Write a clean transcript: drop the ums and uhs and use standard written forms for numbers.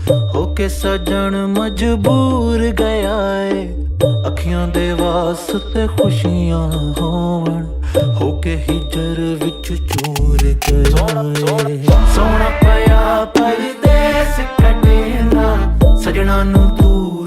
होके सजन मजबूर गया है अखियां दे वास्ते खुशियां होवन होके हिजर विच चूर गया है सोना पया परदेस कटेंदा सजना नू दूर